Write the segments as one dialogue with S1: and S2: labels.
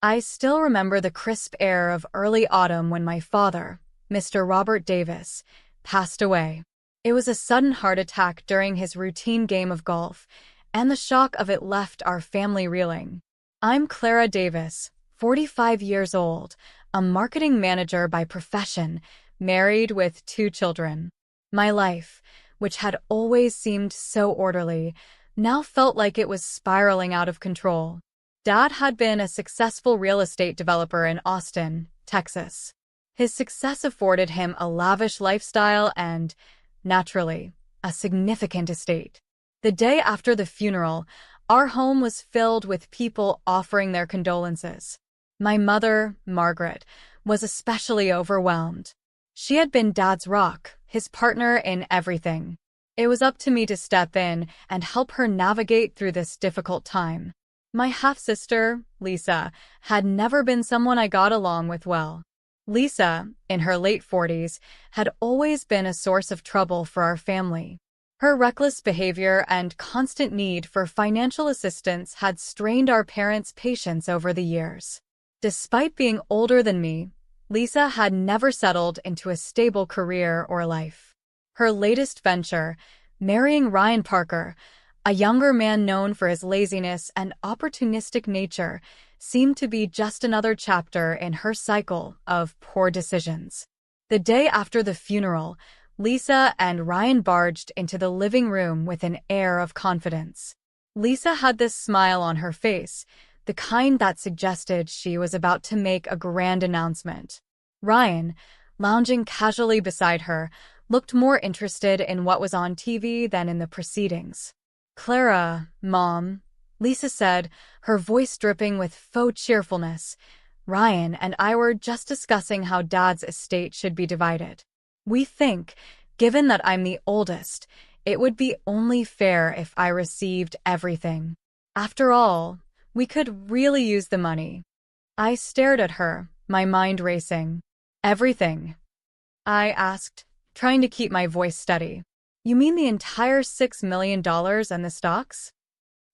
S1: I still remember the crisp air of early autumn when my father, Mr. Robert Davis, passed away. It was a sudden heart attack during his routine game of golf, and the shock of it left our family reeling. I'm Clara Davis, 45 years old, a marketing manager by profession, married with 2 children. My life, which had always seemed so orderly, now felt like it was spiraling out of control. Dad had been a successful real estate developer in Austin, Texas. His success afforded him a lavish lifestyle and, naturally, a significant estate. The day after the funeral, our home was filled with people offering their condolences. My mother, Margaret, was especially overwhelmed. She had been Dad's rock, his partner in everything. It was up to me to step in and help her navigate through this difficult time. My half-sister, Lisa, had never been someone I got along with well. Lisa, in her late 40s, had always been a source of trouble for our family. Her reckless behavior and constant need for financial assistance had strained our parents' patience over the years. Despite being older than me, Lisa had never settled into a stable career or life. Her latest venture, marrying Ryan Parker, a younger man known for his laziness and opportunistic nature, seemed to be just another chapter in her cycle of poor decisions. The day after the funeral, Lisa and Ryan barged into the living room with an air of confidence. Lisa had this smile on her face, the kind that suggested she was about to make a grand announcement. Ryan, lounging casually beside her, looked more interested in what was on TV than in the proceedings. "Clara, Mom," Lisa said, her voice dripping with faux cheerfulness. "Ryan and I were just discussing how Dad's estate should be divided. We think, given that I'm the oldest, it would be only fair if I received everything. After all, we could really use the money." I stared at her, my mind racing. "Everything?" I asked, trying to keep my voice steady. "You mean the entire $6 million and the stocks?"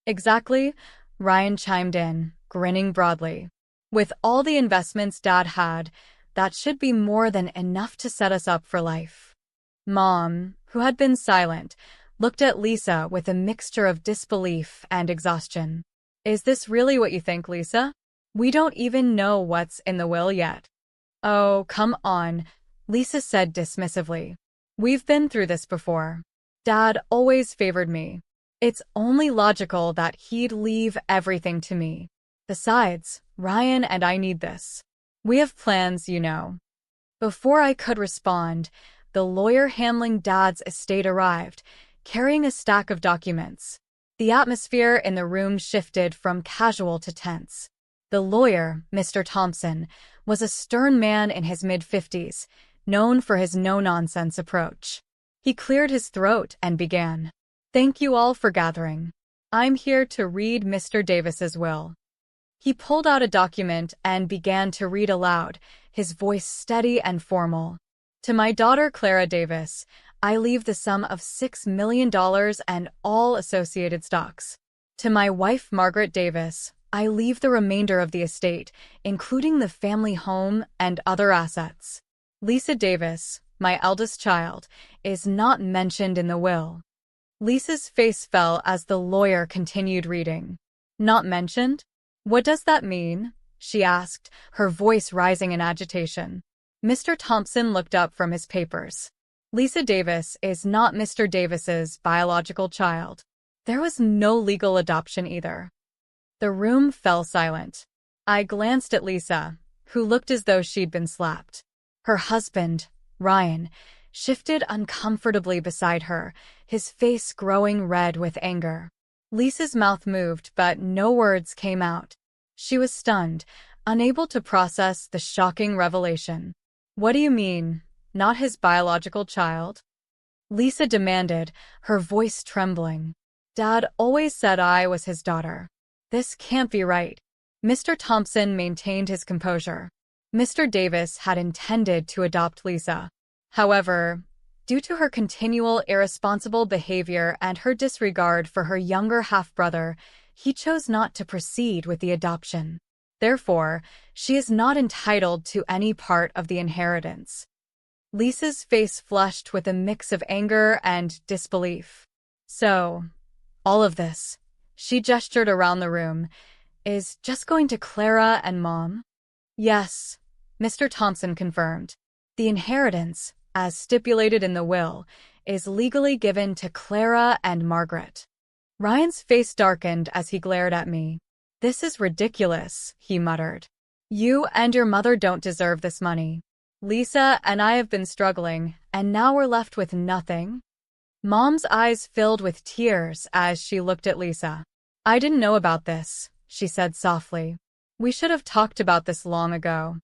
S1: "Exactly," Ryan chimed in, grinning broadly. "With all the investments Dad had, that should be more than enough to set us up for life." Mom, who had been silent, looked at Lisa with a mixture of disbelief and exhaustion. "Is this really what you think, Lisa? We don't even know what's in the will yet." "Oh, come on," Lisa said dismissively. "We've been through this before. Dad always favored me. It's only logical that he'd leave everything to me. Besides, Ryan and I need this. We have plans, you know." Before I could respond, the lawyer handling Dad's estate arrived, carrying a stack of documents. The atmosphere in the room shifted from casual to tense. The lawyer, Mr. Thompson, was a stern man in his mid-50s, known for his no-nonsense approach. He cleared his throat and began. "Thank you all for gathering. I'm here to read Mr. Davis's will." He pulled out a document and began to read aloud, his voice steady and formal. "To my daughter Clara Davis, I leave the sum of $6 million and all associated stocks. To my wife Margaret Davis, I leave the remainder of the estate, including the family home and other assets. Lisa Davis, my eldest child, is not mentioned in the will." Lisa's face fell as the lawyer continued reading. "Not mentioned? What does that mean?" she asked, her voice rising in agitation. Mr. Thompson looked up from his papers. "Lisa Davis is not Mr. Davis's biological child. There was no legal adoption either." The room fell silent. I glanced at Lisa, who looked as though she'd been slapped. Her husband, Ryan, shifted uncomfortably beside her, his face growing red with anger. Lisa's mouth moved, but no words came out. She was stunned, unable to process the shocking revelation. "What do you mean, not his biological child?" Lisa demanded, her voice trembling. "Dad always said I was his daughter. This can't be right." Mr. Thompson maintained his composure. Mr. Davis had intended to adopt Lisa. However, due to her continual irresponsible behavior and her disregard for her younger half-brother, he chose not to proceed with the adoption. Therefore, she is not entitled to any part of the inheritance. Lisa's face flushed with a mix of anger and disbelief. So, all of this, she gestured around the room, is just going to Clara and Mom? Yes, Mr. Thompson confirmed. The inheritance, as stipulated in the will, is legally given to Clara and Margaret. Ryan's face darkened as he glared at me. This is ridiculous, he muttered. You and your mother don't deserve this money. Lisa and I have been struggling, and now we're left with nothing? Mom's eyes filled with tears as she looked at Lisa. I didn't know about this, she said softly. We should have talked about this long ago.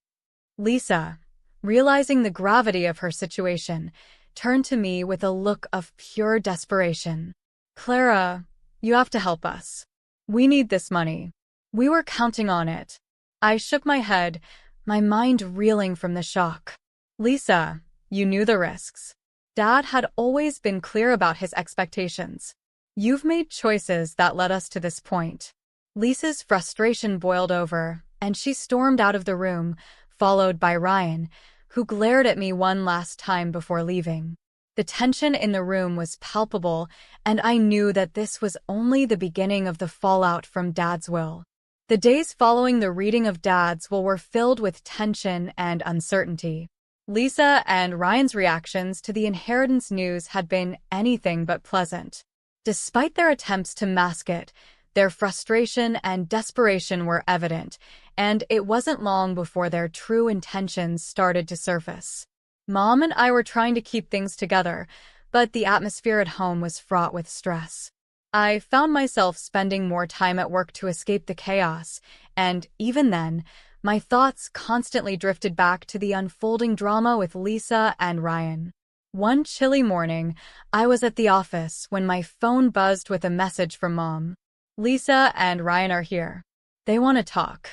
S1: Lisa, realizing the gravity of her situation, turned to me with a look of pure desperation. Clara, you have to help us. We need this money. We were counting on it. I shook my head, my mind reeling from the shock. Lisa, you knew the risks. Dad had always been clear about his expectations. You've made choices that led us to this point. Lisa's frustration boiled over, and she stormed out of the room, followed by Ryan, who glared at me one last time before leaving. The tension in the room was palpable, and I knew that this was only the beginning of the fallout from Dad's will. The days following the reading of Dad's will were filled with tension and uncertainty. Lisa and Ryan's reactions to the inheritance news had been anything but pleasant. Despite their attempts to mask it, their frustration and desperation were evident, and it wasn't long before their true intentions started to surface. Mom and I were trying to keep things together, but the atmosphere at home was fraught with stress. I found myself spending more time at work to escape the chaos, and even then, my thoughts constantly drifted back to the unfolding drama with Lisa and Ryan. One chilly morning, I was at the office when my phone buzzed with a message from Mom. Lisa and Ryan are here. They want to talk.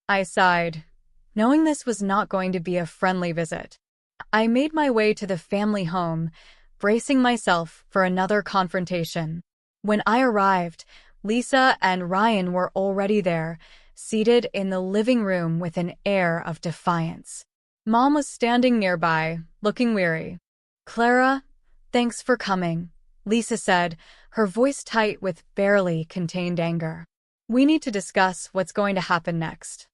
S1: I sighed, knowing this was not going to be a friendly visit. I made my way to the family home, bracing myself for another confrontation. When I arrived, Lisa and Ryan were already there, seated in the living room with an air of defiance. Mom was standing nearby, looking weary. Clara, thanks for coming, Lisa said, her voice tight with barely contained anger. We need to discuss what's going to happen next.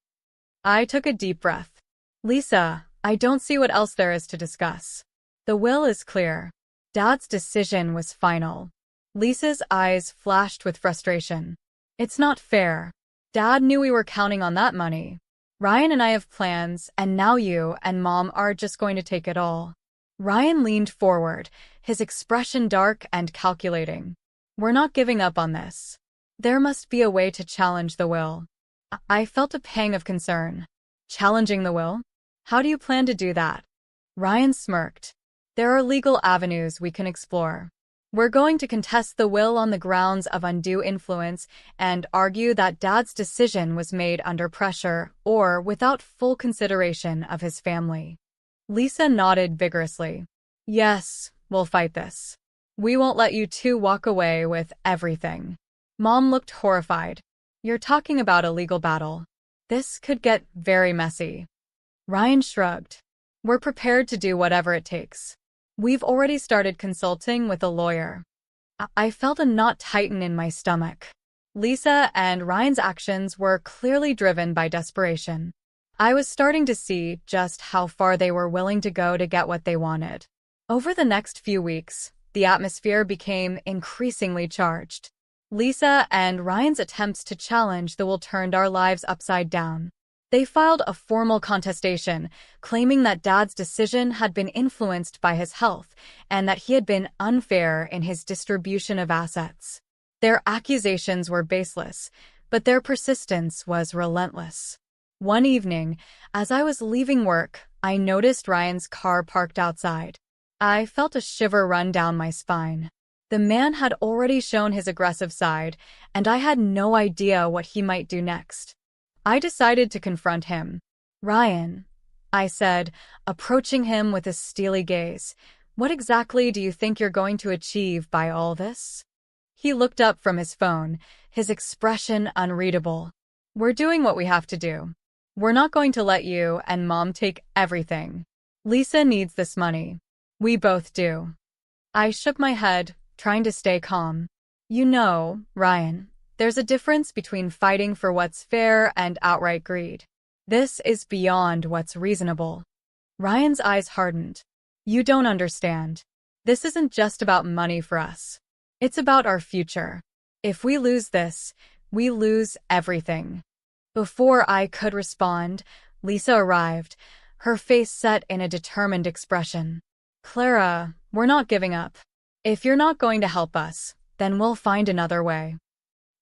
S1: I took a deep breath. Lisa, I don't see what else there is to discuss. The will is clear. Dad's decision was final. Lisa's eyes flashed with frustration. It's not fair. Dad knew we were counting on that money. Ryan and I have plans, and now you and Mom are just going to take it all. Ryan leaned forward, his expression dark and calculating. We're not giving up on this. There must be a way to challenge the will. I felt a pang of concern. Challenging the will? How do you plan to do that? Ryan smirked. There are legal avenues we can explore. We're going to contest the will on the grounds of undue influence and argue that Dad's decision was made under pressure or without full consideration of his family. Lisa nodded vigorously. Yes, we'll fight this. We won't let you two walk away with everything. Mom looked horrified. You're talking about a legal battle. This could get very messy. Ryan shrugged. We're prepared to do whatever it takes. We've already started consulting with a lawyer. I felt a knot tighten in my stomach. Lisa and Ryan's actions were clearly driven by desperation. I was starting to see just how far they were willing to go to get what they wanted. Over the next few weeks, the atmosphere became increasingly charged. Lisa and Ryan's attempts to challenge the will turned our lives upside down. They filed a formal contestation, claiming that Dad's decision had been influenced by his health and that he had been unfair in his distribution of assets. Their accusations were baseless, but their persistence was relentless. One evening, as I was leaving work, I noticed Ryan's car parked outside. I felt a shiver run down my spine. The man had already shown his aggressive side, and I had no idea what he might do next. I decided to confront him. Ryan, I said, approaching him with a steely gaze, what exactly do you think you're going to achieve by all this? He looked up from his phone, his expression unreadable. We're doing what we have to do. We're not going to let you and Mom take everything. Lisa needs this money. We both do. I shook my head, trying to stay calm. You know, Ryan, there's a difference between fighting for what's fair and outright greed. This is beyond what's reasonable. Ryan's eyes hardened. You don't understand. This isn't just about money for us. It's about our future. If we lose this, we lose everything. Before I could respond, Lisa arrived, her face set in a determined expression. Clara, we're not giving up. If you're not going to help us, then we'll find another way.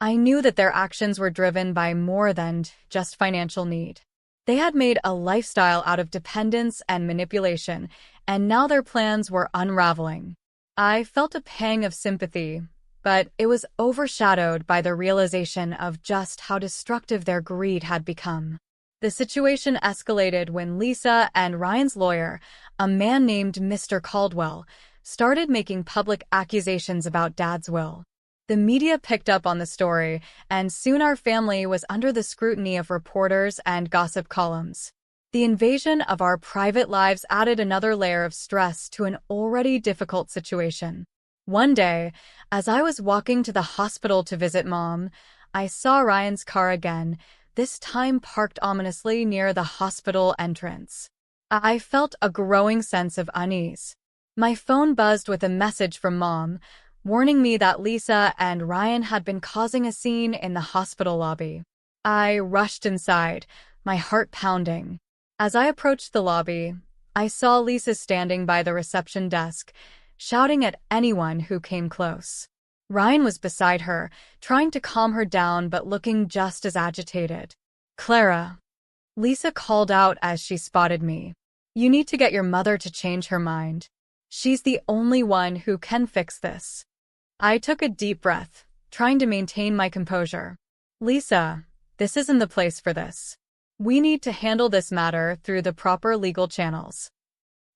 S1: I knew that their actions were driven by more than just financial need. They had made a lifestyle out of dependence and manipulation, and now their plans were unraveling. I felt a pang of sympathy, but it was overshadowed by the realization of just how destructive their greed had become. The situation escalated when Lisa and Ryan's lawyer, a man named Mr. Caldwell, started making public accusations about Dad's will. The media picked up on the story, and soon our family was under the scrutiny of reporters and gossip columns. The invasion of our private lives added another layer of stress to an already difficult situation. One day, as I was walking to the hospital to visit Mom, I saw Ryan's car again, this time parked ominously near the hospital entrance. I felt a growing sense of unease. My phone buzzed with a message from Mom, warning me that Lisa and Ryan had been causing a scene in the hospital lobby. I rushed inside, my heart pounding. As I approached the lobby, I saw Lisa standing by the reception desk, shouting at anyone who came close. Ryan was beside her, trying to calm her down but looking just as agitated. Clara, Lisa called out as she spotted me. You need to get your mother to change her mind. She's the only one who can fix this. I took a deep breath, trying to maintain my composure. Lisa, this isn't the place for this. We need to handle this matter through the proper legal channels.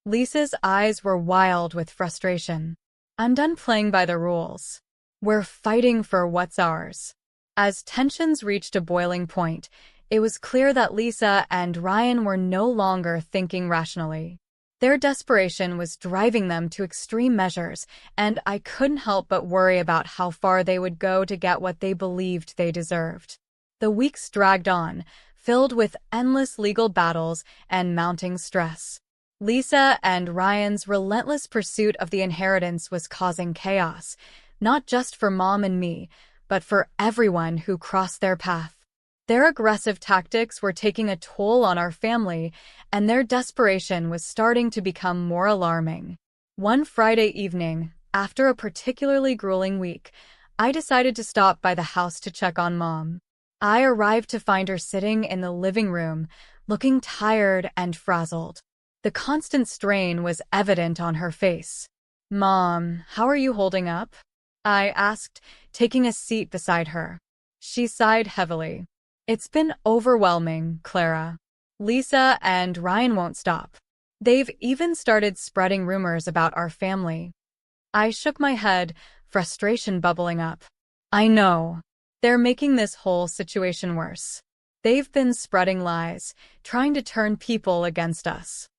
S1: Lisa's eyes were wild with frustration. I'm done playing by the rules. We're fighting for what's ours. As tensions reached a boiling point, it was clear that Lisa and Ryan were no longer thinking rationally. Their desperation was driving them to extreme measures, and I couldn't help but worry about how far they would go to get what they believed they deserved. The weeks dragged on, filled with endless legal battles and mounting stress. Lisa and Ryan's relentless pursuit of the inheritance was causing chaos, not just for Mom and me, but for everyone who crossed their path. Their aggressive tactics were taking a toll on our family, and their desperation was starting to become more alarming. One Friday evening, after a particularly grueling week, I decided to stop by the house to check on Mom. I arrived to find her sitting in the living room, looking tired and frazzled. The constant strain was evident on her face. Mom, how are you holding up? I asked, taking a seat beside her. She sighed heavily. It's been overwhelming, Clara. Lisa and Ryan won't stop. They've even started spreading rumors about our family. I shook my head, frustration bubbling up. I know. They're making this whole situation worse. They've been spreading lies, trying to turn people against us.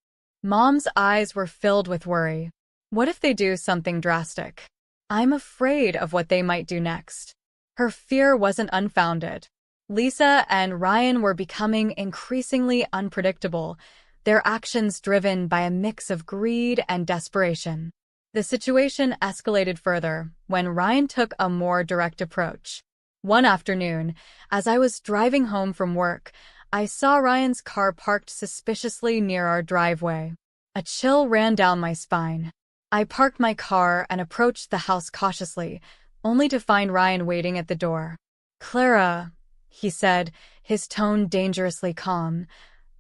S1: Mom's eyes were filled with worry. What if they do something drastic? I'm afraid of what they might do next. Her fear wasn't unfounded. Lisa and Ryan were becoming increasingly unpredictable, their actions driven by a mix of greed and desperation. The situation escalated further when Ryan took a more direct approach. One afternoon, as I was driving home from work, I saw Ryan's car parked suspiciously near our driveway. A chill ran down my spine. I parked my car and approached the house cautiously, only to find Ryan waiting at the door. Clara, he said, his tone dangerously calm,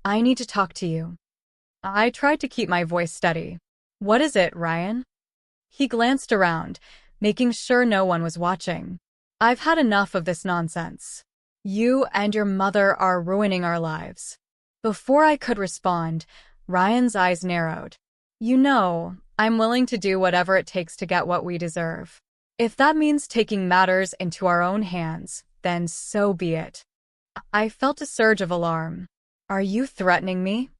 S1: I need to talk to you. I tried to keep my voice steady. What is it, Ryan? He glanced around, making sure no one was watching. I've had enough of this nonsense. You and your mother are ruining our lives. Before I could respond, Ryan's eyes narrowed. You know, I'm willing to do whatever it takes to get what we deserve. If that means taking matters into our own hands, then so be it. I felt a surge of alarm. Are you threatening me?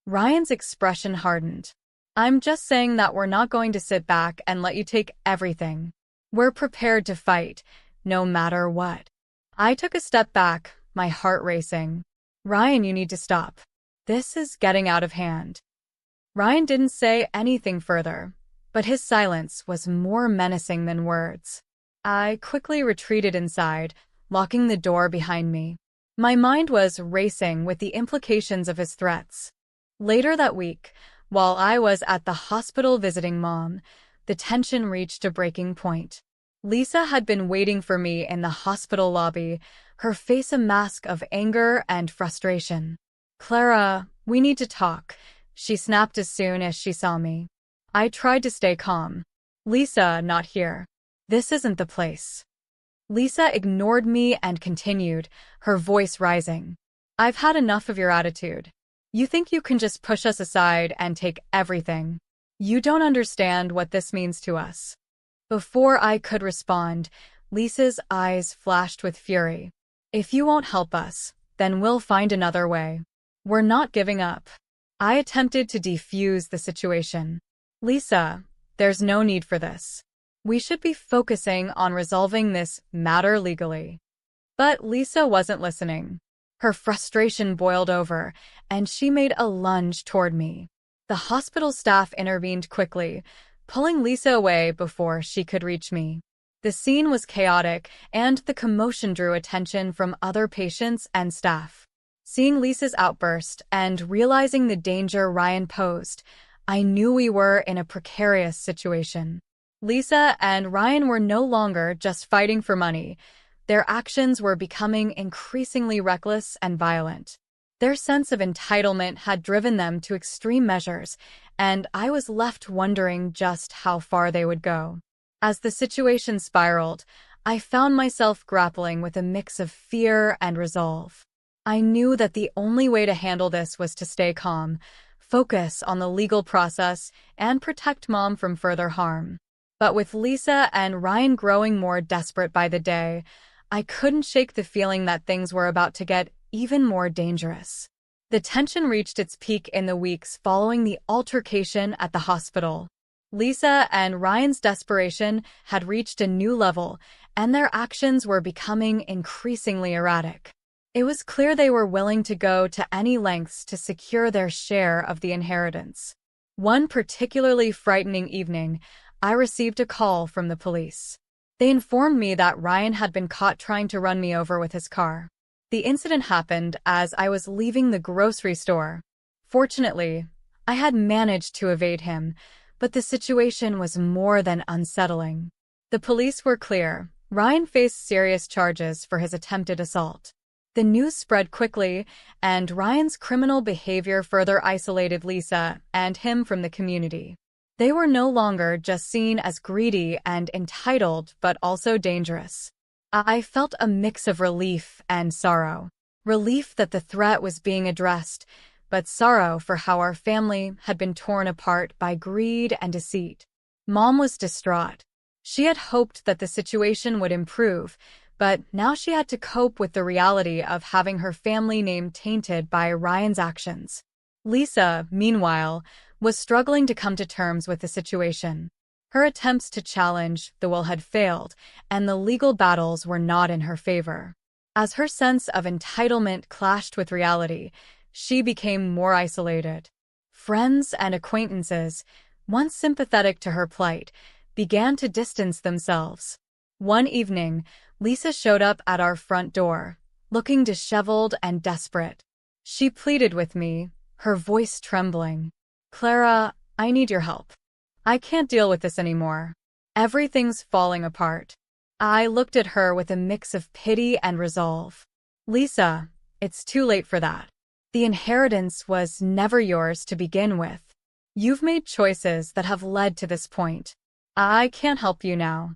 S1: Ryan's expression hardened. I'm just saying that we're not going to sit back and let you take everything. We're prepared to fight, no matter what. I took a step back, my heart racing. Ryan, you need to stop. This is getting out of hand. Ryan didn't say anything further, but his silence was more menacing than words. I quickly retreated inside, locking the door behind me. My mind was racing with the implications of his threats. Later that week, while I was at the hospital visiting Mom, the tension reached a breaking point. Lisa had been waiting for me in the hospital lobby, her face a mask of anger and frustration. "Clara, we need to talk," she snapped as soon as she saw me. I tried to stay calm. "Lisa, not here. This isn't the place." Lisa ignored me and continued, her voice rising. "I've had enough of your attitude. You think you can just push us aside and take everything. You don't understand what this means to us." Before I could respond, Lisa's eyes flashed with fury. "If you won't help us, then we'll find another way. We're not giving up." I attempted to defuse the situation. "Lisa, there's no need for this. We should be focusing on resolving this matter legally." But Lisa wasn't listening. Her frustration boiled over, and she made a lunge toward me. The hospital staff intervened quickly, pulling Lisa away before she could reach me. The scene was chaotic, and the commotion drew attention from other patients and staff. Seeing Lisa's outburst and realizing the danger Ryan posed, I knew we were in a precarious situation. Lisa and Ryan were no longer just fighting for money. Their actions were becoming increasingly reckless and violent. Their sense of entitlement had driven them to extreme measures, and I was left wondering just how far they would go. As the situation spiraled, I found myself grappling with a mix of fear and resolve. I knew that the only way to handle this was to stay calm, focus on the legal process, and protect Mom from further harm. But with Lisa and Ryan growing more desperate by the day, I couldn't shake the feeling that things were about to get even more dangerous. The tension reached its peak in the weeks following the altercation at the hospital. Lisa and Ryan's desperation had reached a new level, and their actions were becoming increasingly erratic. It was clear they were willing to go to any lengths to secure their share of the inheritance. One particularly frightening evening, I received a call from the police. They informed me that Ryan had been caught trying to run me over with his car. The incident happened as I was leaving the grocery store. Fortunately, I had managed to evade him, but the situation was more than unsettling. The police were clear. Ryan faced serious charges for his attempted assault. The news spread quickly, and Ryan's criminal behavior further isolated Lisa and him from the community. They were no longer just seen as greedy and entitled, but also dangerous. I felt a mix of relief and sorrow. Relief that the threat was being addressed, but sorrow for how our family had been torn apart by greed and deceit. Mom was distraught. She had hoped that the situation would improve, but now she had to cope with the reality of having her family name tainted by Ryan's actions. Lisa, meanwhile, was struggling to come to terms with the situation. Her attempts to challenge the will had failed, and the legal battles were not in her favor. As her sense of entitlement clashed with reality, she became more isolated. Friends and acquaintances, once sympathetic to her plight, began to distance themselves. One evening, Lisa showed up at our front door, looking disheveled and desperate. She pleaded with me, her voice trembling. "Clara, I need your help. I can't deal with this anymore. Everything's falling apart." I looked at her with a mix of pity and resolve. "Lisa, it's too late for that. The inheritance was never yours to begin with. You've made choices that have led to this point. I can't help you now."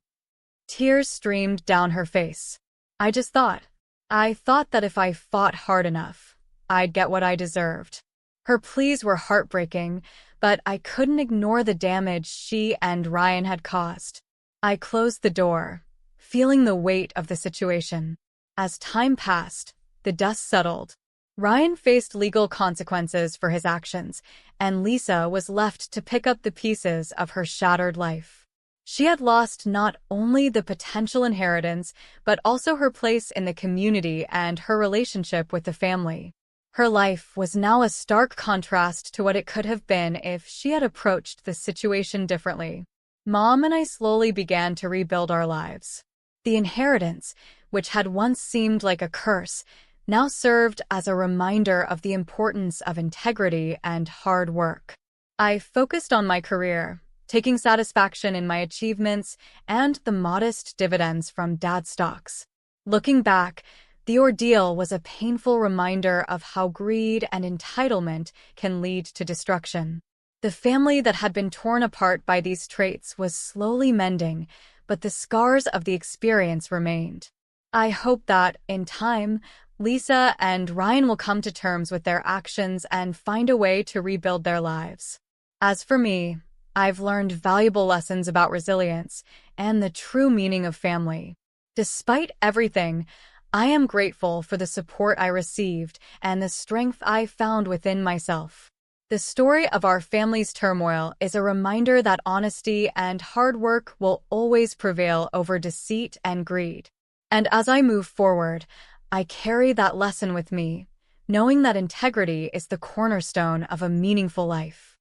S1: Tears streamed down her face. I thought that if I fought hard enough, I'd get what I deserved. Her pleas were heartbreaking, but I couldn't ignore the damage she and Ryan had caused. I closed the door, feeling the weight of the situation. As time passed, the dust settled. Ryan faced legal consequences for his actions, and Lisa was left to pick up the pieces of her shattered life. She had lost not only the potential inheritance, but also her place in the community and her relationship with the family. Her life was now a stark contrast to what it could have been if she had approached the situation differently. Mom and I slowly began to rebuild our lives. The inheritance, which had once seemed like a curse, now served as a reminder of the importance of integrity and hard work. I focused on my career, taking satisfaction in my achievements and the modest dividends from Dad's stocks. Looking back, the ordeal was a painful reminder of how greed and entitlement can lead to destruction. The family that had been torn apart by these traits was slowly mending, but the scars of the experience remained. I hope that, in time, Lisa and Ryan will come to terms with their actions and find a way to rebuild their lives. As for me, I've learned valuable lessons about resilience and the true meaning of family. Despite everything, I am grateful for the support I received and the strength I found within myself. The story of our family's turmoil is a reminder that honesty and hard work will always prevail over deceit and greed. And as I move forward, I carry that lesson with me, knowing that integrity is the cornerstone of a meaningful life.